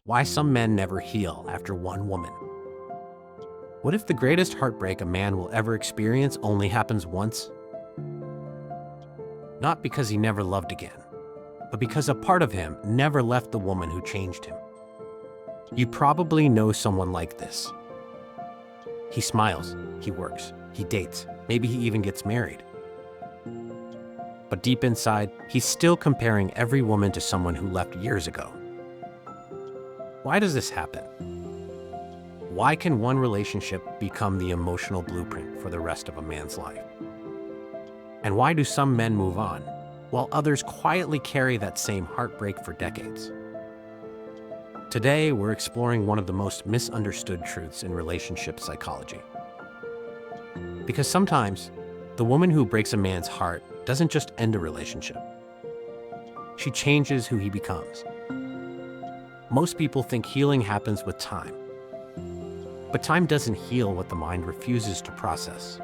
Why some men never heal after one woman. What if the greatest heartbreak a man will ever experience only happens once? Not because he never loved again, but because a part of him never left the woman who changed him. You probably know someone like this. He smiles, he works, he dates, maybe he even gets married. But deep inside, he's still comparing every woman to someone who left years ago. Why does this happen? Why can one relationship become the emotional blueprint for the rest of a man's life? And why do some men move on, while others quietly carry that same heartbreak for decades? Today, we're exploring one of the most misunderstood truths in relationship psychology. Because sometimes, the woman who breaks a man's heart doesn't just end a relationship. She changes who he becomes. Most people think healing happens with time. But time doesn't heal what the mind refuses to process.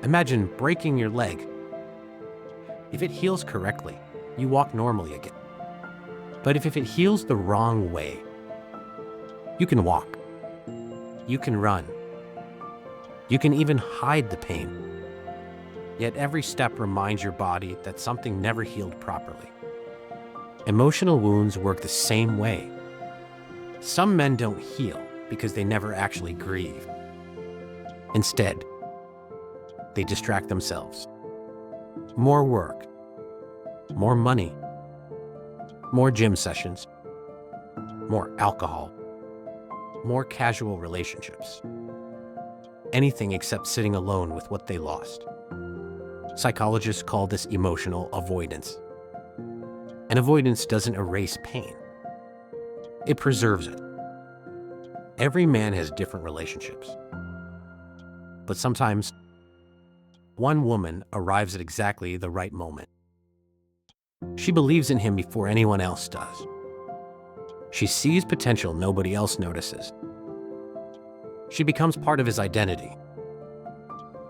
Imagine breaking your leg. If it heals correctly, you walk normally again. But if it heals the wrong way, you can walk. You can run. You can even hide the pain. Yet every step reminds your body that something never healed properly. Emotional wounds work the same way. Some men don't heal because they never actually grieve. Instead, they distract themselves. More work, more money, more gym sessions, more alcohol, more casual relationships. Anything except sitting alone with what they lost. Psychologists call this emotional avoidance. And avoidance doesn't erase pain. It preserves it. Every man has different relationships. But sometimes, one woman arrives at exactly the right moment. She believes in him before anyone else does. She sees potential nobody else notices. She becomes part of his identity.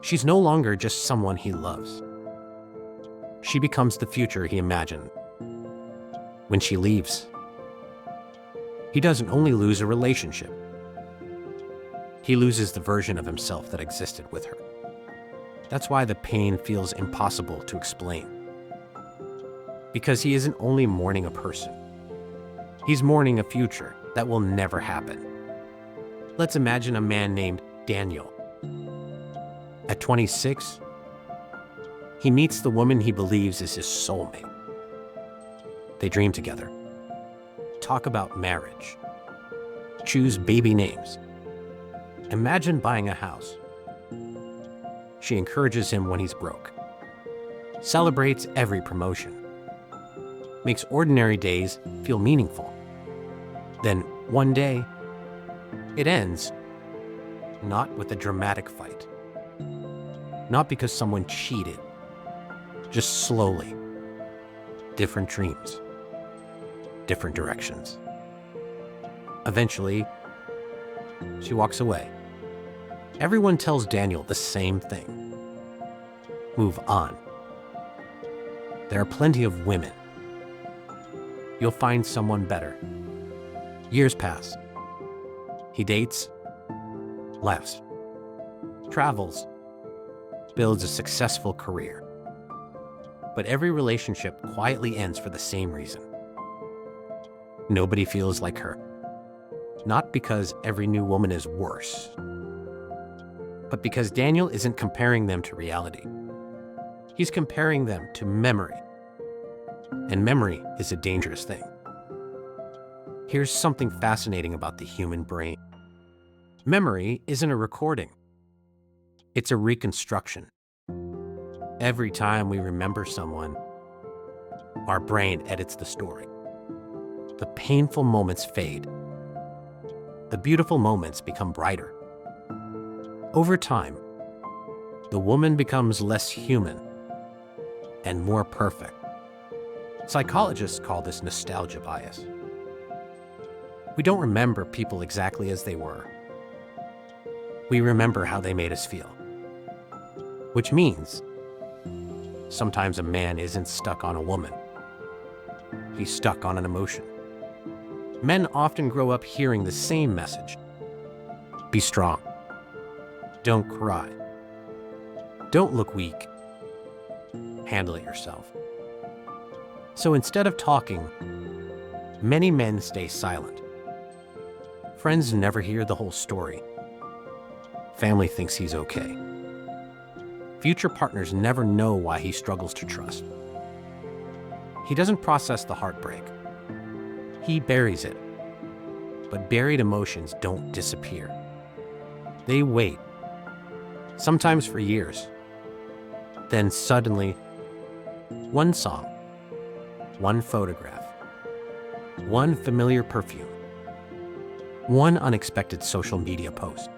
She's no longer just someone he loves. She becomes the future he imagined. When she leaves, he doesn't only lose a relationship. He loses the version of himself that existed with her. That's why the pain feels impossible to explain. Because he isn't only mourning a person. He's mourning a future that will never happen. Let's imagine a man named Daniel. At 26, he meets the woman he believes is his soulmate. They dream together, talk about marriage, choose baby names. Imagine buying a house. She encourages him when he's broke, celebrates every promotion, makes ordinary days feel meaningful. Then, one day, it ends, not with a dramatic fight. Not because someone cheated, just slowly. Different dreams, different directions. Eventually, she walks away. Everyone tells Daniel the same thing. Move on. There are plenty of women. You'll find someone better. Years pass. He dates, laughs, travels, builds a successful career. But every relationship quietly ends for the same reason. Nobody feels like her. Not because every new woman is worse, but because Daniel isn't comparing them to reality. He's comparing them to memory. And memory is a dangerous thing. Here's something fascinating about the human brain. Memory isn't a recording. It's a reconstruction. Every time we remember someone, our brain edits the story. The painful moments fade. The beautiful moments become brighter. Over time, the woman becomes less human and more perfect. Psychologists call this nostalgia bias. We don't remember people exactly as they were. We remember how they made us feel. Which means, sometimes a man isn't stuck on a woman. He's stuck on an emotion. Men often grow up hearing the same message. Be strong. Don't cry. Don't look weak. Handle it yourself. So instead of talking, many men stay silent. Friends never hear the whole story. Family thinks he's okay. Future partners never know why he struggles to trust. He doesn't process the heartbreak. He buries it. But buried emotions don't disappear. They wait, sometimes for years. Then suddenly, one song, one photograph, one familiar perfume, one unexpected social media post,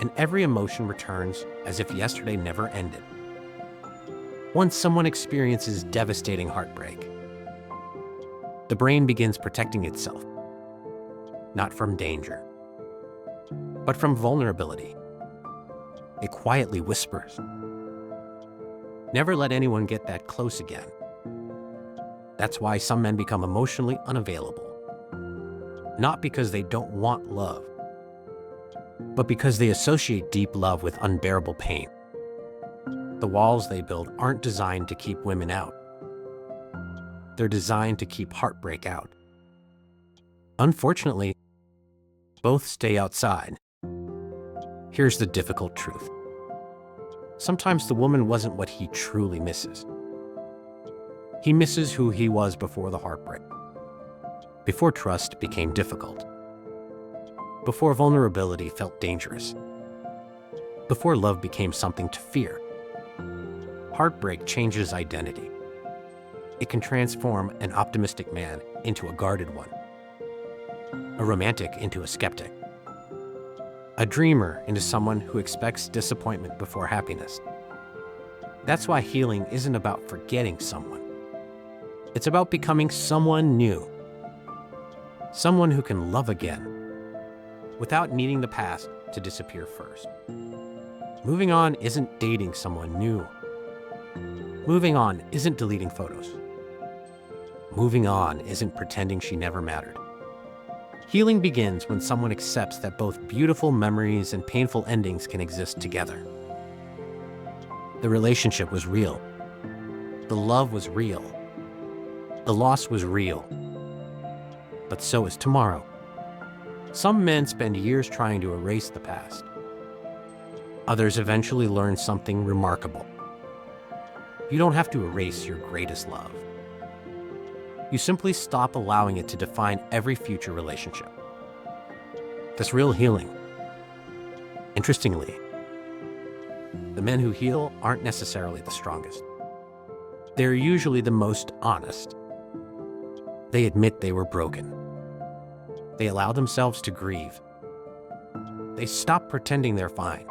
and every emotion returns as if yesterday never ended. Once someone experiences devastating heartbreak, the brain begins protecting itself, not from danger, but from vulnerability. It quietly whispers, "Never let anyone get that close again." That's why some men become emotionally unavailable. Not because they don't want love, but because they associate deep love with unbearable pain. The walls they build aren't designed to keep women out. They're designed to keep heartbreak out. Unfortunately, both stay outside. Here's the difficult truth. Sometimes the woman wasn't what he truly misses. He misses who he was before the heartbreak, before trust became difficult, before vulnerability felt dangerous, before love became something to fear. Heartbreak changes identity. It can transform an optimistic man into a guarded one, a romantic into a skeptic, a dreamer into someone who expects disappointment before happiness. That's why healing isn't about forgetting someone. It's about becoming someone new, someone who can love again without needing the past to disappear first. Moving on isn't dating someone new. Moving on isn't deleting photos. Moving on isn't pretending she never mattered. Healing begins when someone accepts that both beautiful memories and painful endings can exist together. The relationship was real. The love was real. The loss was real. But so is tomorrow. Some men spend years trying to erase the past. Others eventually learn something remarkable. You don't have to erase your greatest love. You simply stop allowing it to define every future relationship. That's real healing. Interestingly, the men who heal aren't necessarily the strongest. They're usually the most honest. They admit they were broken. They allow themselves to grieve. They stop pretending they're fine.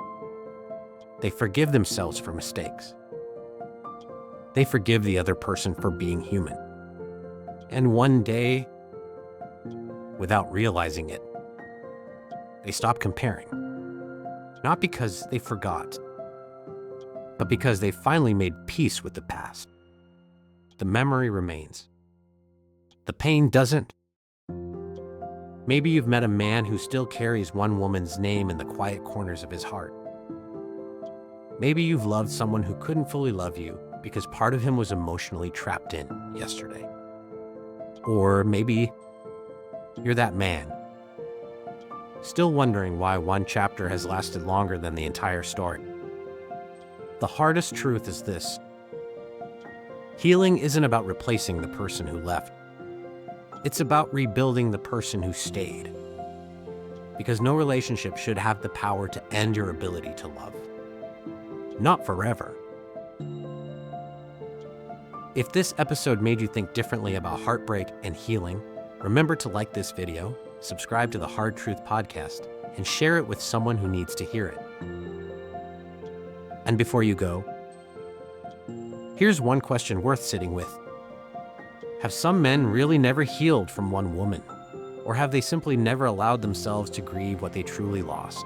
They forgive themselves for mistakes. They forgive the other person for being human. And one day, without realizing it, they stop comparing. Not because they forgot, but because they finally made peace with the past. The memory remains. The pain doesn't. Maybe you've met a man who still carries one woman's name in the quiet corners of his heart. Maybe you've loved someone who couldn't fully love you because part of him was emotionally trapped in yesterday. Or maybe you're that man, still wondering why one chapter has lasted longer than the entire story. The hardest truth is this: healing isn't about replacing the person who left. It's about rebuilding the person who stayed. Because no relationship should have the power to end your ability to love. Not forever. If this episode made you think differently about heartbreak and healing, remember to like this video, subscribe to the Hard Truth podcast, and share it with someone who needs to hear it. And before you go, here's one question worth sitting with. Have some men really never healed from one woman? Or have they simply never allowed themselves to grieve what they truly lost?